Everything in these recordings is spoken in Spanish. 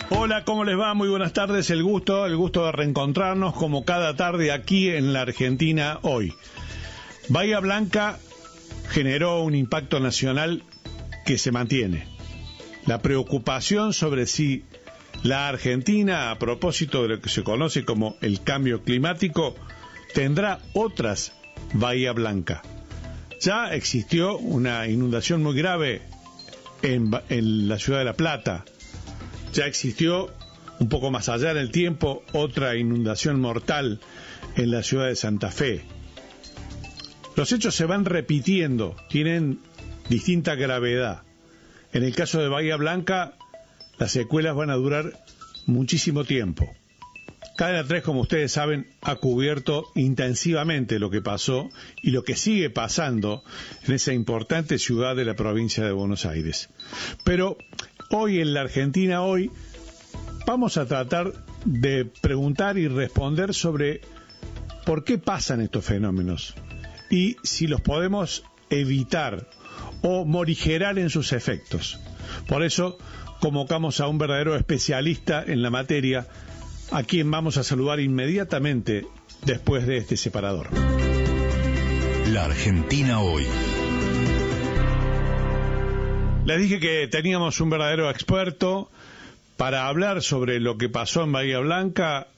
Hola, ¿cómo les va? Muy buenas tardes. El gusto de reencontrarnos como cada tarde aquí en la Argentina hoy. Bahía Blanca generó un impacto nacional que se mantiene. La preocupación sobre si la Argentina, a propósito de lo que se conoce como el cambio climático, tendrá otras Bahía Blanca. Ya existió una inundación muy grave en la ciudad de La Plata. Ya existió, un poco más allá en el tiempo, otra inundación mortal en la ciudad de Santa Fe. Los hechos se van repitiendo, tienen distinta gravedad. En el caso de Bahía Blanca, las secuelas van a durar muchísimo tiempo. Cadena 3, como ustedes saben, ha cubierto intensivamente lo que pasó y lo que sigue pasando en esa importante ciudad de la provincia de Buenos Aires. Pero hoy en la Argentina, vamos a tratar de preguntar y responder sobre por qué pasan estos fenómenos y si los podemos evitar o morigerar en sus efectos. Por eso convocamos a un verdadero especialista en la materia, a quien vamos a saludar inmediatamente después de este separador. La Argentina hoy. Les dije que teníamos un verdadero experto para hablar sobre lo que pasó en Bahía Blanca.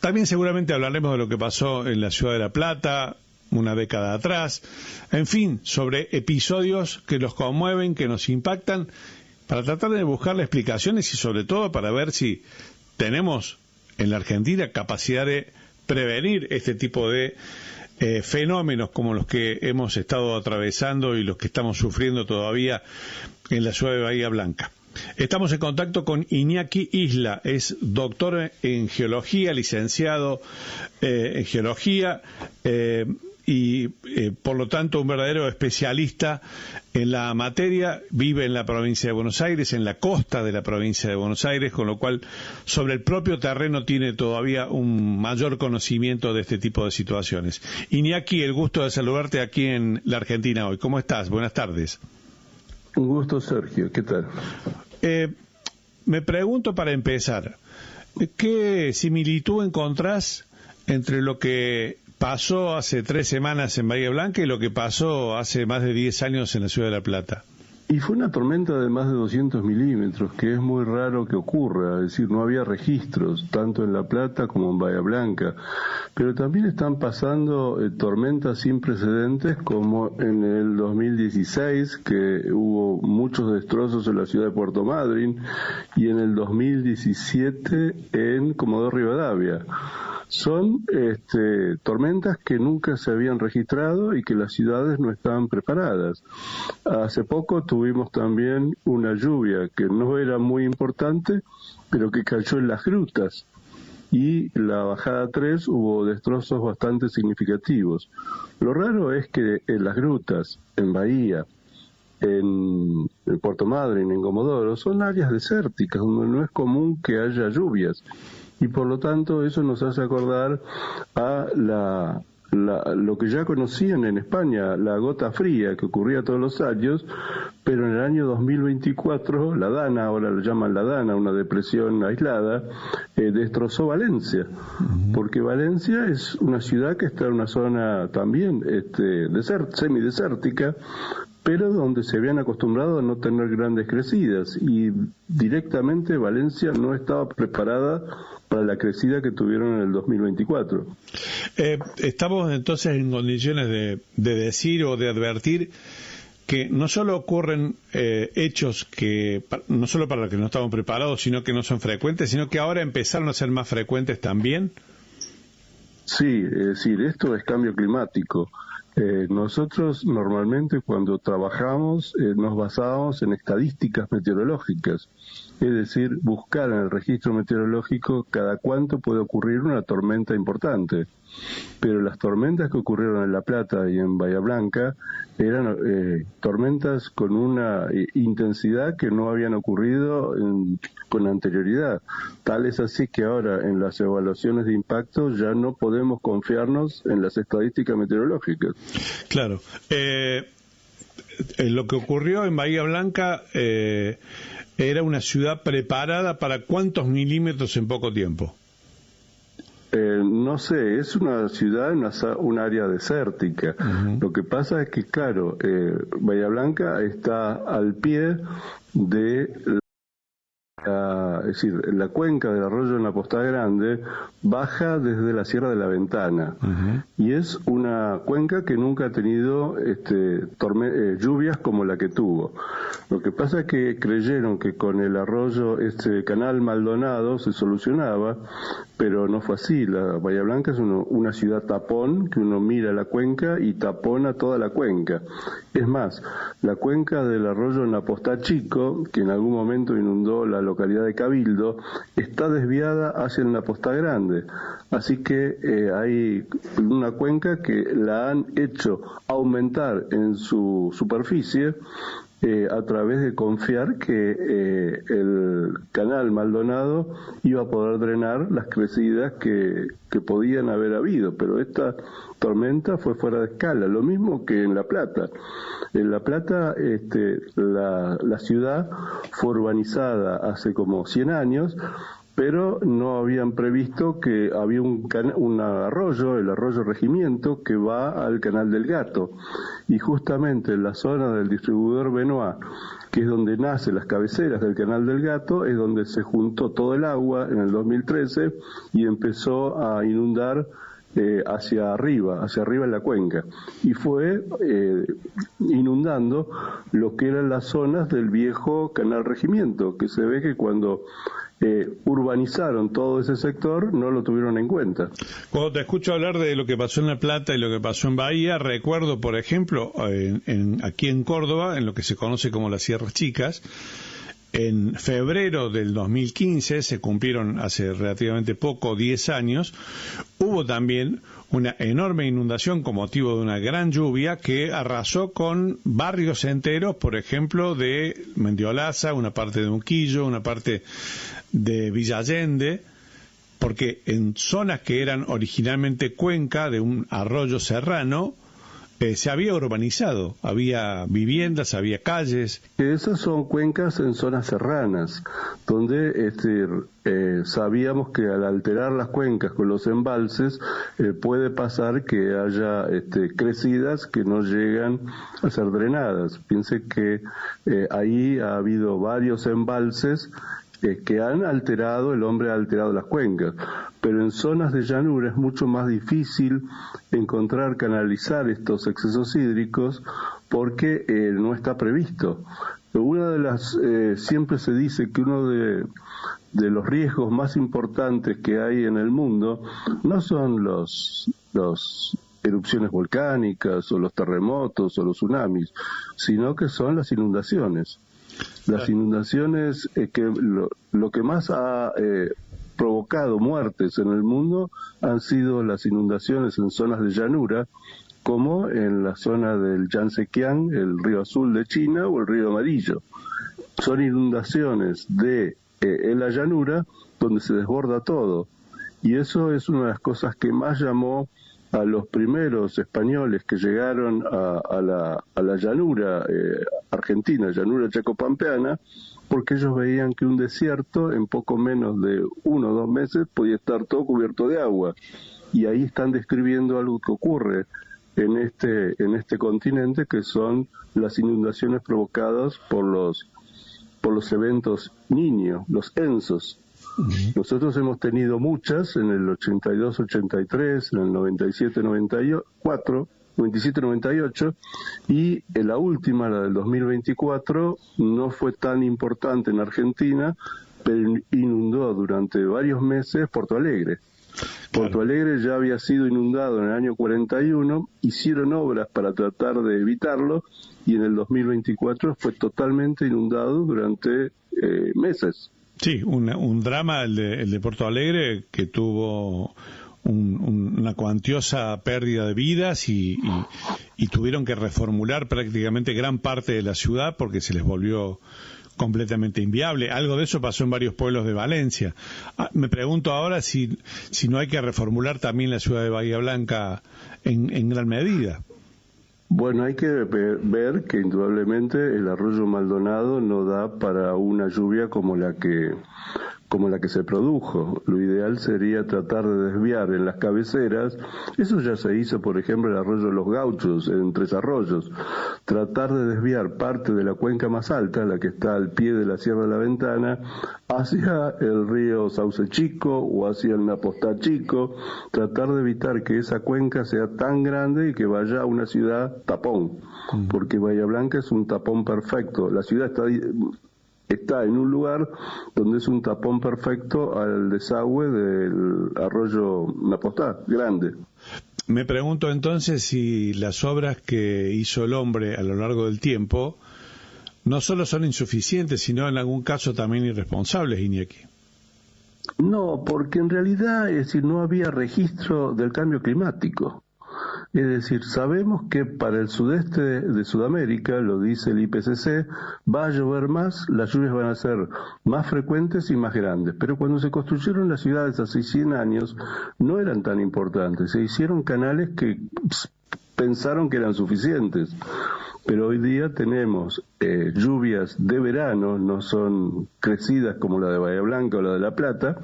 También seguramente hablaremos de lo que pasó en la ciudad de La Plata una década atrás. En fin, sobre episodios que los conmueven, que nos impactan, para tratar de buscarle explicaciones y sobre todo para ver si tenemos en la Argentina capacidad de prevenir este tipo de fenómenos como los que hemos estado atravesando y los que estamos sufriendo todavía en la ciudad de Bahía Blanca. Estamos en contacto con Iñaki Isla, es doctor en geología, licenciado en geología y por lo tanto un verdadero especialista en la materia. Vive en la provincia de Buenos Aires, en la costa de la provincia de Buenos Aires, con lo cual sobre el propio terreno tiene todavía un mayor conocimiento de este tipo de situaciones. Iñaki, el gusto de saludarte aquí en la Argentina hoy. ¿Cómo estás? Buenas tardes. Un gusto, Sergio. ¿Qué tal? Me pregunto para empezar, ¿qué similitud encontrás entre lo que pasó hace 3 semanas en Bahía Blanca y lo que pasó hace más de 10 años en la ciudad de La Plata? Y fue una tormenta de más de 200 milímetros, que es muy raro que ocurra, es decir, no había registros, tanto en La Plata como en Bahía Blanca, pero también están pasando tormentas sin precedentes, como en el 2016, que hubo muchos destrozos en la ciudad de Puerto Madryn, y en el 2017 en Comodoro Rivadavia. Son tormentas que nunca se habían registrado y que las ciudades no estaban preparadas. Hace poco tuvimos también una lluvia que no era muy importante, pero que cayó en las grutas. Y la bajada 3 hubo destrozos bastante significativos. Lo raro es que en las grutas, en Bahía, en Puerto Madryn, en Comodoro, son áreas desérticas donde no es común que haya lluvias. Y por lo tanto eso nos hace acordar a lo que ya conocían en España, la gota fría que ocurría todos los años, pero en el año 2024, la Dana, ahora lo llaman la Dana, una depresión aislada, destrozó Valencia, porque Valencia es una ciudad que está en una zona también semidesértica, pero donde se habían acostumbrado a no tener grandes crecidas, y directamente Valencia no estaba preparada para la crecida que tuvieron en el 2024. Estamos entonces en condiciones de decir o de advertir que no solo ocurren hechos que no solo para los que no estamos preparados, sino que no son frecuentes, sino que ahora empezaron a ser más frecuentes también. Sí, es decir, esto es cambio climático. Nosotros normalmente cuando trabajamos nos basamos en estadísticas meteorológicas, es decir, buscar en el registro meteorológico cada cuánto puede ocurrir una tormenta importante. Pero las tormentas que ocurrieron en La Plata y en Bahía Blanca eran tormentas con una intensidad que no habían ocurrido con anterioridad. Tal es así que ahora en las evaluaciones de impacto ya no podemos confiarnos en las estadísticas meteorológicas. Claro. Lo que ocurrió en Bahía Blanca ¿Era una ciudad preparada para cuántos milímetros en poco tiempo? No sé, es una ciudad, un área desértica. Lo que pasa es que, claro, Bahía Blanca está al pie de es decir, la cuenca del arroyo en la Posta Grande baja desde la Sierra de la Ventana y es una cuenca que nunca ha tenido lluvias como la que tuvo. Lo que pasa es que creyeron que con el arroyo, canal Maldonado se solucionaba, pero no fue así. La Bahía Blanca es una ciudad tapón, que uno mira la cuenca y tapona toda la cuenca. Es más, la cuenca del arroyo en la Posta Chico, que en algún momento inundó la localidad de Cabildo, está desviada hacia la Posta Grande. Así que hay una cuenca que la han hecho aumentar en su superficie a través de confiar que el canal Maldonado iba a poder drenar las crecidas que podían haber habido, pero esta tormenta fue fuera de escala, lo mismo que en La Plata. En La Plata la ciudad fue urbanizada hace como 100 años, pero no habían previsto que había un arroyo, el arroyo Regimiento, que va al Canal del Gato. Y justamente en la zona del distribuidor Benoit, que es donde nacen las cabeceras del Canal del Gato, es donde se juntó todo el agua en el 2013 y empezó a inundar hacia arriba en la cuenca, y fue inundando lo que eran las zonas del viejo Canal Regimiento, que se ve que cuando urbanizaron todo ese sector no lo tuvieron en cuenta. Cuando te escucho hablar de lo que pasó en La Plata y lo que pasó en Bahía, recuerdo, por ejemplo, aquí en Córdoba, en lo que se conoce como las Sierras Chicas, en febrero del 2015, se cumplieron hace relativamente poco, 10 años, hubo también una enorme inundación con motivo de una gran lluvia que arrasó con barrios enteros, por ejemplo, de Mendiolaza, una parte de Unquillo, una parte de Villa Allende, porque en zonas que eran originalmente cuenca de un arroyo serrano, se había urbanizado, había viviendas, había calles. Esas son cuencas en zonas serranas, donde sabíamos que al alterar las cuencas con los embalses puede pasar que haya crecidas que no llegan a ser drenadas. Piense que ahí ha habido varios embalses que el hombre ha alterado las cuencas, pero en zonas de llanura es mucho más difícil canalizar estos excesos hídricos porque no está previsto. Siempre se dice que uno de los riesgos más importantes que hay en el mundo no son los erupciones volcánicas o los terremotos o los tsunamis, sino que son las inundaciones. Las inundaciones, que lo que más ha provocado muertes en el mundo han sido las inundaciones en zonas de llanura, como en la zona del Yangtze-Kiang, el río Azul de China o el río Amarillo. Son inundaciones en la llanura donde se desborda todo, y eso es una de las cosas que más llamó a los primeros españoles que llegaron a la llanura argentina, llanura chacopampeana, porque ellos veían que un desierto en poco menos de 1 o 2 meses podía estar todo cubierto de agua, y ahí están describiendo algo que ocurre en este continente, que son las inundaciones provocadas por los eventos Niño, los ENSOs. Nosotros hemos tenido muchas en el 82-83, en el 97-94, 97-98, y en la última, la del 2024, no fue tan importante en Argentina, pero inundó durante varios meses Porto Alegre. Claro. Porto Alegre ya había sido inundado en el año 41, hicieron obras para tratar de evitarlo, y en el 2024 fue totalmente inundado durante meses. Sí, un drama el de Porto Alegre, que tuvo una cuantiosa pérdida de vidas y tuvieron que reformular prácticamente gran parte de la ciudad porque se les volvió completamente inviable. Algo de eso pasó en varios pueblos de Valencia. Me pregunto ahora si no hay que reformular también la ciudad de Bahía Blanca en gran medida. Bueno, hay que ver que indudablemente el arroyo Maldonado no da para una lluvia como la que se produjo. Lo ideal sería tratar de desviar en las cabeceras. Eso ya se hizo, por ejemplo, en el arroyo Los Gauchos, en Tres Arroyos. Tratar de desviar parte de la cuenca más alta, la que está al pie de la Sierra de la Ventana, hacia el río Sauce Chico o hacia el Napostá Chico. Tratar de evitar que esa cuenca sea tan grande y que vaya a una ciudad tapón, porque Bahía Blanca es un tapón perfecto. La ciudad está en un lugar donde es un tapón perfecto al desagüe del arroyo Napostá, grande. Me pregunto entonces si las obras que hizo el hombre a lo largo del tiempo no solo son insuficientes, sino en algún caso también irresponsables, Iñaki. No, porque en realidad, es decir, no había registro del cambio climático. Es decir, sabemos que para el sudeste de Sudamérica, lo dice el IPCC, va a llover más, las lluvias van a ser más frecuentes y más grandes. Pero cuando se construyeron las ciudades hace 100 años, no eran tan importantes. Se hicieron canales que pensaron que eran suficientes. Pero hoy día tenemos lluvias de verano, no son crecidas como la de Bahía Blanca o la de La Plata,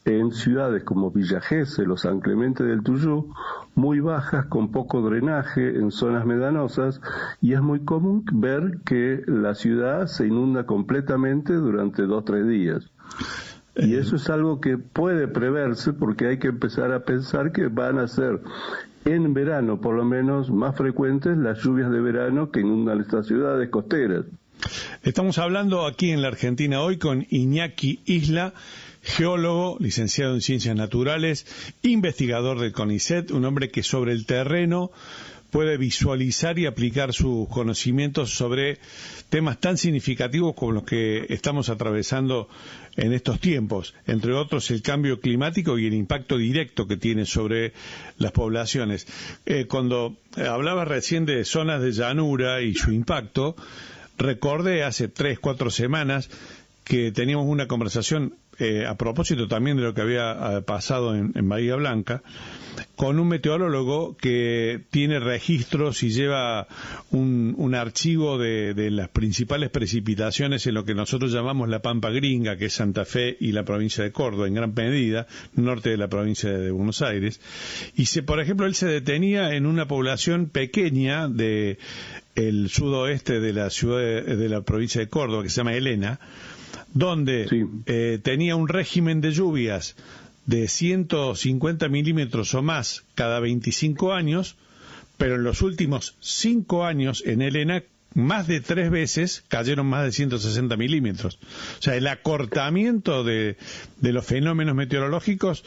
en ciudades como Villa Gesell o San Clemente del Tuyú, muy bajas, con poco drenaje, en zonas medanosas, y es muy común ver que la ciudad se inunda completamente durante 2-3 días. Y eso es algo que puede preverse, porque hay que empezar a pensar que van a ser en verano, por lo menos, más frecuentes las lluvias de verano que inundan estas ciudades costeras. Estamos hablando aquí en la Argentina hoy con Iñaki Isla, geólogo, licenciado en Ciencias Naturales, investigador del CONICET, un hombre que sobre el terreno puede visualizar y aplicar sus conocimientos sobre temas tan significativos como los que estamos atravesando en estos tiempos, entre otros el cambio climático y el impacto directo que tiene sobre las poblaciones. Cuando hablaba recién de zonas de llanura y su impacto, recordé hace 3-4 semanas que teníamos una conversación a propósito también de lo que había pasado en Bahía Blanca, con un meteorólogo que tiene registros y lleva un archivo de las principales precipitaciones en lo que nosotros llamamos la Pampa Gringa, que es Santa Fe y la provincia de Córdoba, en gran medida, norte de la provincia de Buenos Aires. Y por ejemplo, él se detenía en una población pequeña de el sudoeste de la ciudad de la provincia de Córdoba, que se llama Elena, donde tenía un régimen de lluvias de 150 milímetros o más cada 25 años, pero en los últimos 5 años en Elena, más de 3 veces cayeron más de 160 milímetros. O sea, el acortamiento de los fenómenos meteorológicos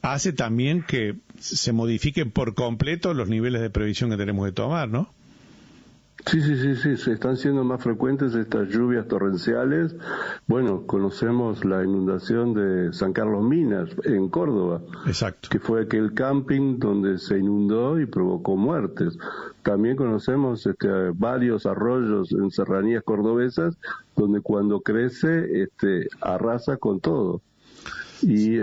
hace también que se modifiquen por completo los niveles de previsión que tenemos que tomar, ¿no? Sí, se están siendo más frecuentes estas lluvias torrenciales. Bueno, conocemos la inundación de San Carlos Minas, en Córdoba. Exacto. Que fue aquel camping donde se inundó y provocó muertes. También conocemos varios arroyos en serranías cordobesas, donde cuando crece, arrasa con todo. Y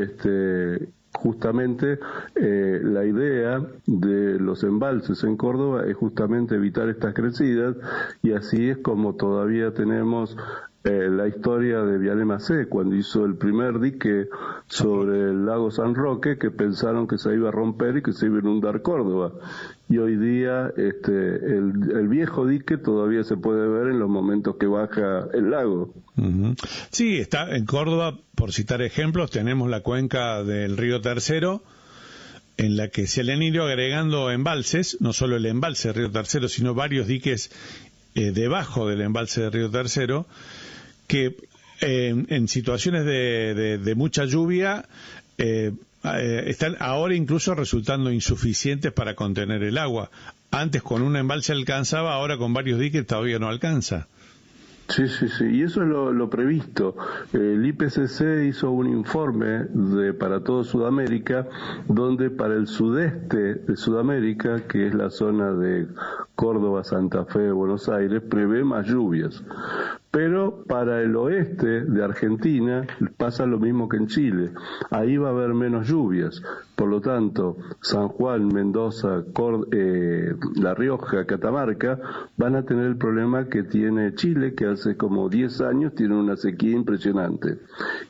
justamente la idea de los embalses en Córdoba es justamente evitar estas crecidas, y así es como todavía tenemos la historia de Viale Macé, cuando hizo el primer dique sobre el lago San Roque, que pensaron que se iba a romper y que se iba a inundar Córdoba. Y hoy día el viejo dique todavía se puede ver en los momentos que baja el lago. Uh-huh. Sí, está en Córdoba, por citar ejemplos, tenemos la cuenca del río Tercero, en la que se le han ido agregando embalses, no solo el embalse del río Tercero, sino varios diques debajo del embalse del río Tercero, que en situaciones de mucha lluvia están ahora incluso resultando insuficientes para contener el agua. Antes con un embalse alcanzaba, ahora con varios diques todavía no alcanza. Sí, y eso es lo previsto. El IPCC hizo un informe para toda Sudamérica, donde para el sudeste de Sudamérica, que es la zona de Córdoba, Santa Fe, Buenos Aires, prevé más lluvias. Pero para el oeste de Argentina pasa lo mismo que en Chile. Ahí va a haber menos lluvias. Por lo tanto, San Juan, Mendoza, La Rioja, Catamarca van a tener el problema que tiene Chile, que hace como 10 años tiene una sequía impresionante.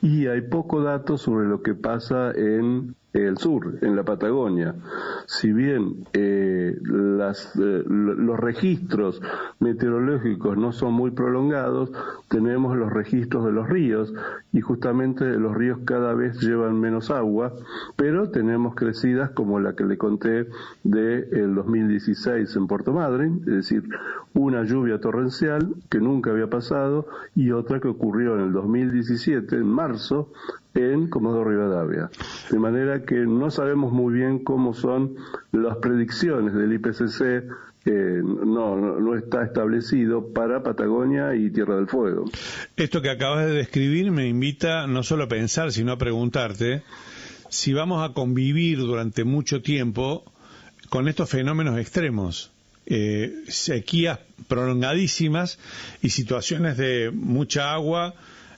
Y hay poco dato sobre lo que pasa en el sur, en la Patagonia. Si bien los registros meteorológicos no son muy prolongados, tenemos los registros de los ríos, y justamente los ríos cada vez llevan menos agua, pero tenemos crecidas como la que le conté del 2016 en Puerto Madryn, es decir, una lluvia torrencial que nunca había pasado, y otra que ocurrió en el 2017, en marzo, en Comodoro Rivadavia. De manera que no sabemos muy bien cómo son las predicciones del IPCC, no está establecido para Patagonia y Tierra del Fuego. Esto que acabas de describir me invita no solo a pensar, sino a preguntarte si vamos a convivir durante mucho tiempo con estos fenómenos extremos. Sequías prolongadísimas y situaciones de mucha agua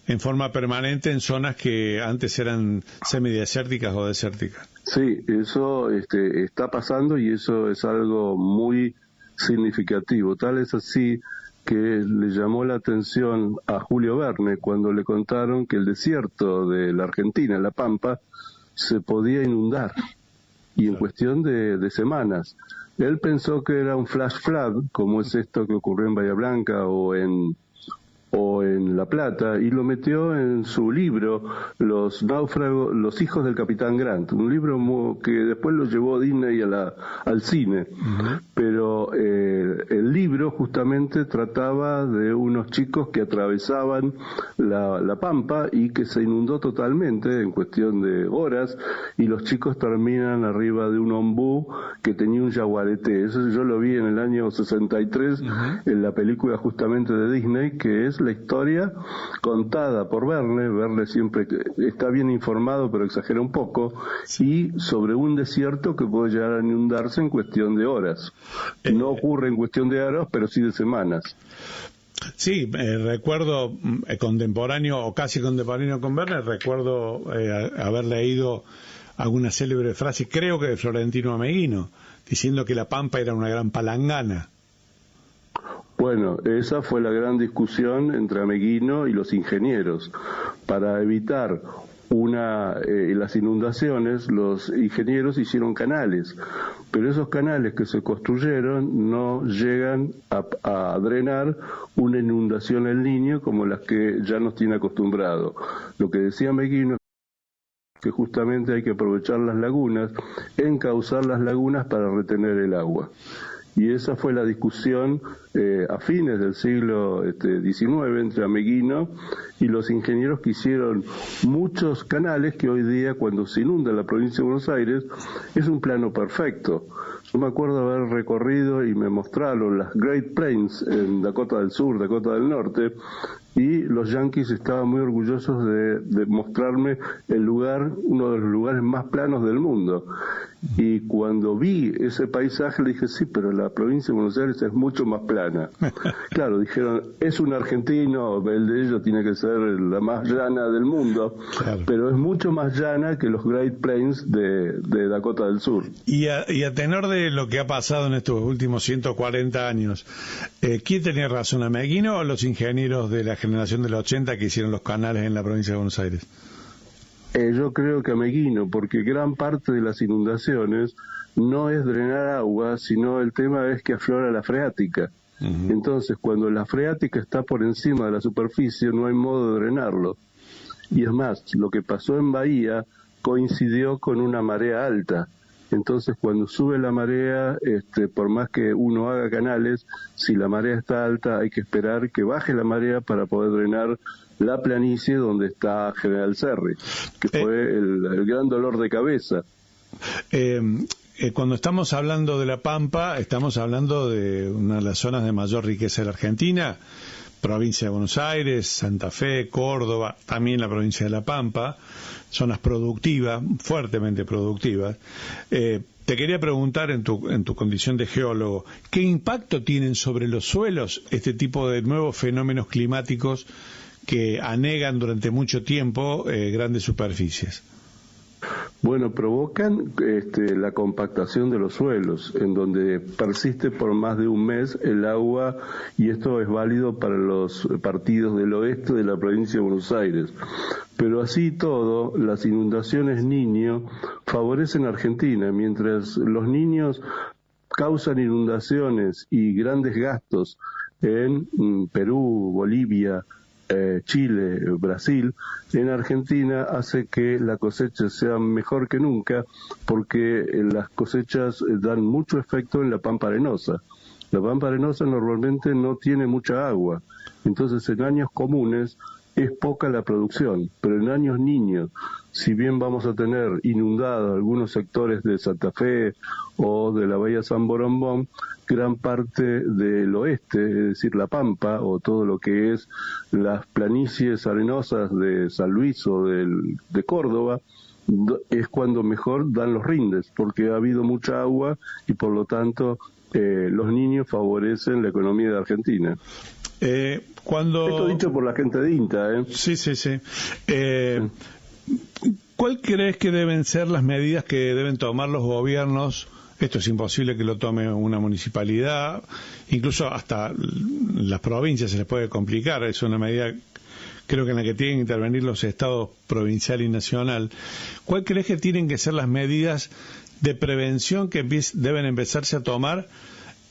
en forma permanente en zonas que antes eran semidesérticas o desérticas. Sí, eso está pasando, y eso es algo muy significativo. Tal es así que le llamó la atención a Julio Verne cuando le contaron que el desierto de la Argentina, La Pampa, se podía inundar, y en cuestión de semanas. Él pensó que era un flash flood, como es esto que ocurrió en Bahía Blanca o en La Plata, y lo metió en su libro Los náufragos, los hijos del Capitán Grant, un libro que después lo llevó Disney al cine. Pero el libro justamente trataba de unos chicos que atravesaban la Pampa y que se inundó totalmente en cuestión de horas, y los chicos terminan arriba de un ombú que tenía un yaguareté. Eso yo lo vi en el año 63 en la película justamente de Disney, que es la historia contada por Verne. Verne siempre está bien informado, pero exagera un poco, y sobre un desierto que puede llegar a inundarse en cuestión de horas. No ocurre en cuestión de horas, pero sí de semanas. Sí, recuerdo contemporáneo o casi contemporáneo con Verne, recuerdo haber leído alguna célebre frase, creo que de Florentino Ameghino, diciendo que la Pampa era una gran palangana. Bueno, esa fue la gran discusión entre Ameghino y los ingenieros. Para evitar las inundaciones, los ingenieros hicieron canales, pero esos canales que se construyeron no llegan a drenar una inundación en línea como las que ya nos tiene acostumbrado. Lo que decía Ameghino es que justamente hay que aprovechar las lagunas, encauzar las lagunas para retener el agua. Y esa fue la discusión a fines del siglo XIX entre Ameghino y los ingenieros, que hicieron muchos canales que hoy día, cuando se inunda la provincia de Buenos Aires, es un plano perfecto. Yo me acuerdo haber recorrido y me mostraron las Great Plains en Dakota del Sur, Dakota del Norte, y los yanquis estaban muy orgullosos de mostrarme el lugar, uno de los lugares más planos del mundo. Y cuando vi ese paisaje le dije, sí, pero la provincia de Buenos Aires es mucho más plana. Claro, dijeron, es un argentino, el de ellos tiene que ser la más llana del mundo, claro, pero es mucho más llana que los Great Plains de Dakota del Sur. Y a tenor de lo que ha pasado en estos últimos 140 años, ¿quién tenía razón, Ameghino o los ingenieros de la generación del 80 que hicieron los canales en la provincia de Buenos Aires? Yo creo que Ameghino, porque gran parte de las inundaciones no es drenar agua, sino el tema es que aflora la freática. Entonces, cuando la freática está por encima de la superficie, no hay modo de drenarlo. Y es más, lo que pasó en Bahía coincidió con una marea alta. Entonces, cuando sube la marea, por más que uno haga canales, si la marea está alta, hay que esperar que baje la marea para poder drenar la planicie donde está General Serri, que fue el gran dolor de cabeza. Cuando estamos hablando de La Pampa, estamos hablando de una de las zonas de mayor riqueza de la Argentina, provincia de Buenos Aires, Santa Fe, Córdoba, también la provincia de La Pampa, zonas productivas, fuertemente productivas, Te quería preguntar en tu condición de geólogo, ¿qué impacto tienen sobre los suelos este tipo de nuevos fenómenos climáticos que anegan durante mucho tiempo grandes superficies? Bueno, provocan la compactación de los suelos, en donde persiste por más de un mes el agua, y esto es válido para los partidos del oeste de la provincia de Buenos Aires. Pero así y todo, las inundaciones Niño favorecen a Argentina, mientras los niños causan inundaciones y grandes gastos en Perú, Bolivia, Chile, Brasil. En Argentina hace que la cosecha sea mejor que nunca, porque las cosechas dan mucho efecto en la pampa arenosa. La pampa arenosa normalmente no tiene mucha agua, entonces en años comunes es poca la producción, pero en años Niño, si bien vamos a tener inundados algunos sectores de Santa Fe o de la Bahía San Borombón, gran parte del oeste, es decir, la Pampa o todo lo que es las planicies arenosas de San Luis o de Córdoba, es cuando mejor dan los rindes, porque ha habido mucha agua y por lo tanto los niños favorecen la economía de Argentina. Esto dicho por la gente de INTA, Sí. ¿Cuál crees que deben ser las medidas que deben tomar los gobiernos? Esto es imposible que lo tome una municipalidad, incluso hasta las provincias se les puede complicar, es una medida creo que en la que tienen que intervenir los estados provincial y nacional. ¿Cuál crees que tienen que ser las medidas de prevención que deben empezarse a tomar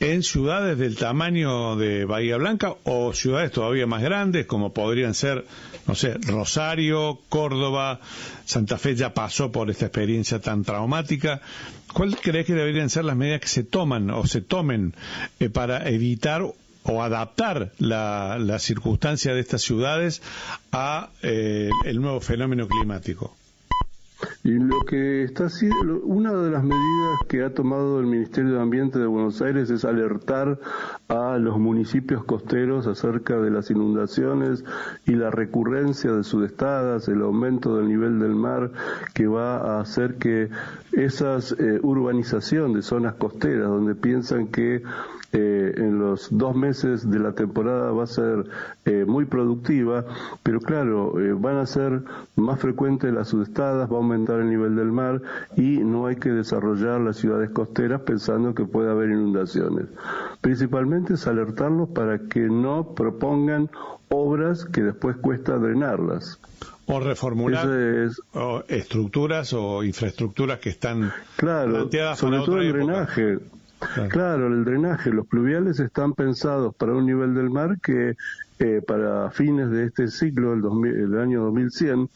en ciudades del tamaño de Bahía Blanca o ciudades todavía más grandes, como podrían ser, no sé, Rosario, Córdoba? Santa Fe ya pasó por esta experiencia tan traumática. ¿Cuál crees que deberían ser las medidas que se toman o se tomen para evitar o adaptar la circunstancia de estas ciudades a el nuevo fenómeno climático? Y lo que está haciendo, una de las medidas que ha tomado el Ministerio de Ambiente de Buenos Aires es alertar a los municipios costeros acerca de las inundaciones y la recurrencia de sudestadas, el aumento del nivel del mar, que va a hacer que esas urbanización de zonas costeras, donde piensan que en los 2 meses de la temporada va a ser muy productiva, pero claro, van a ser más frecuentes las sudestadas, va a aumentar el nivel del mar y no hay que desarrollar las ciudades costeras pensando que puede haber inundaciones. Principalmente es alertarlos para que no propongan obras que después cuesta drenarlas. O reformular o estructuras o infraestructuras que están planteadas sobre para todo otra el época. Drenaje. Claro, el drenaje, los pluviales están pensados para un nivel del mar que para fines de este ciclo, el año 2100,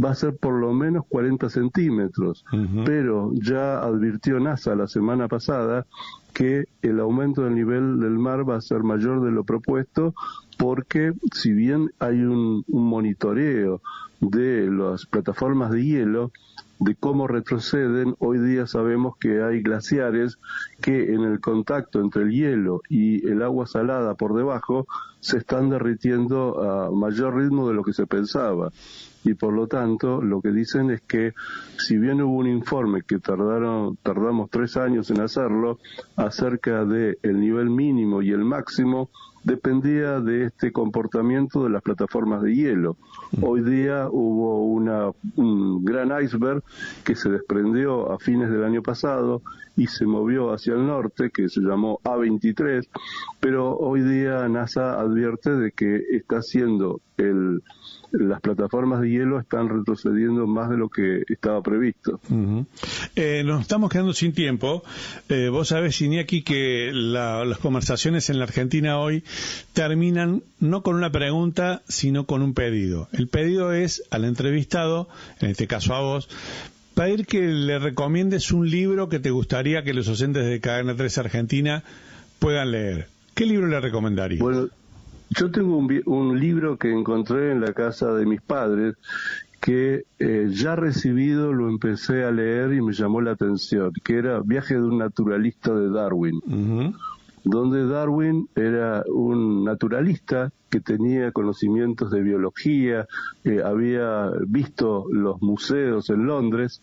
va a ser por lo menos 40 centímetros. Pero ya advirtió NASA la semana pasada que el aumento del nivel del mar va a ser mayor de lo propuesto, porque si bien hay un monitoreo de las plataformas de hielo, de cómo retroceden, hoy día sabemos que hay glaciares que en el contacto entre el hielo y el agua salada por debajo se están derritiendo a mayor ritmo de lo que se pensaba. Y por lo tanto, lo que dicen es que si bien hubo un informe que tardamos 3 años en hacerlo, acerca de el nivel mínimo y el máximo, dependía de este comportamiento de las plataformas de hielo. Hoy día hubo un gran iceberg que se desprendió a fines del año pasado y se movió hacia el norte, que se llamó A23, pero hoy día NASA advierte de que está haciendo las plataformas de hielo están retrocediendo más de lo que estaba previsto. Nos estamos quedando sin tiempo. Vos sabés, Iñaki, que las conversaciones en la Argentina hoy terminan no con una pregunta, sino con un pedido. El pedido es al entrevistado, en este caso a vos, pedir que le recomiendes un libro que te gustaría que los oyentes de Cadena 3 Argentina puedan leer. ¿Qué libro le recomendarías? Bueno, yo tengo un libro que encontré en la casa de mis padres que ya recibido lo empecé a leer y me llamó la atención, que era Viaje de un naturalista de Darwin. donde Darwin era un naturalista que tenía conocimientos de biología, había visto los museos en Londres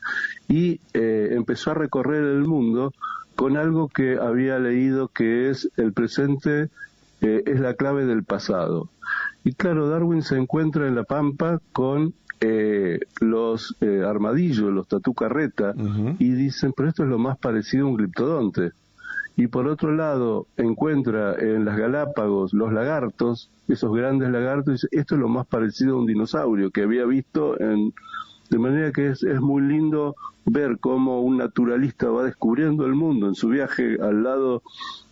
y empezó a recorrer el mundo con algo que había leído, que es el presente es la clave del pasado. Y claro, Darwin se encuentra en la Pampa con los armadillos, los tatú carreta, y dicen, pero esto es lo más parecido a un gliptodonte. Y por otro lado, encuentra en las Galápagos los lagartos, esos grandes lagartos, y dice, esto es lo más parecido a un dinosaurio que había visto de manera que es muy lindo ver cómo un naturalista va descubriendo el mundo en su viaje al lado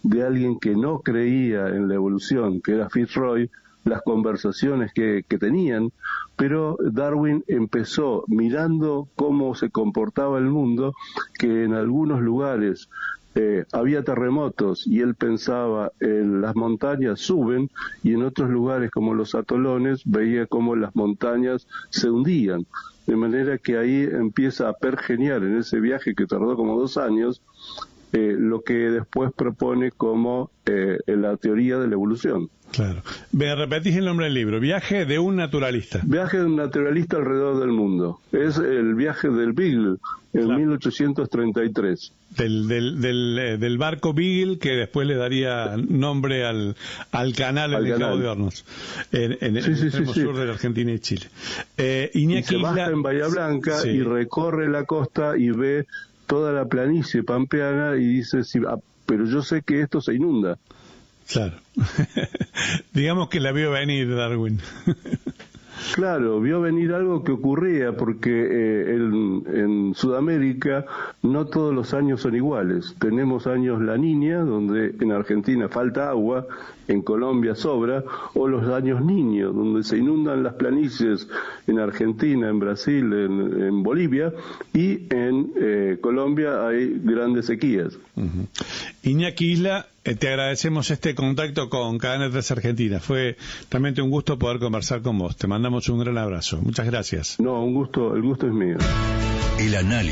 de alguien que no creía en la evolución, que era Fitzroy, las conversaciones que tenían, pero Darwin empezó mirando cómo se comportaba el mundo, que en algunos lugares había terremotos y él pensaba en las montañas suben, y en otros lugares como los atolones veía cómo las montañas se hundían, de manera que ahí empieza a pergeniar en ese viaje que tardó como 2 años lo que después propone como la teoría de la evolución. Claro. Me repetís el nombre del libro, Viaje de un naturalista. Viaje de un naturalista alrededor del mundo. Es el viaje del Beagle en 1833. Del barco Beagle, que después le daría nombre al canal en el Cabo de Hornos, en el extremo sur de la Argentina y Chile. Y se baja en Bahía Blanca y recorre la costa y ve toda la planicie pampeana y dice, sí, pero yo sé que esto se inunda. Claro. Digamos que la vio venir Darwin. Claro, vio venir algo que ocurría porque en Sudamérica no todos los años son iguales. Tenemos años La Niña, donde en Argentina falta agua, en Colombia sobra, o los años Niño, donde se inundan las planicies en Argentina, en Brasil, en Bolivia, y en Colombia hay grandes sequías. Iñaki Isla, te agradecemos este contacto con Cadena 3 Argentina. Fue realmente un gusto poder conversar con vos. Te mandamos un gran abrazo. Muchas gracias. No, un gusto, el gusto es mío. El análisis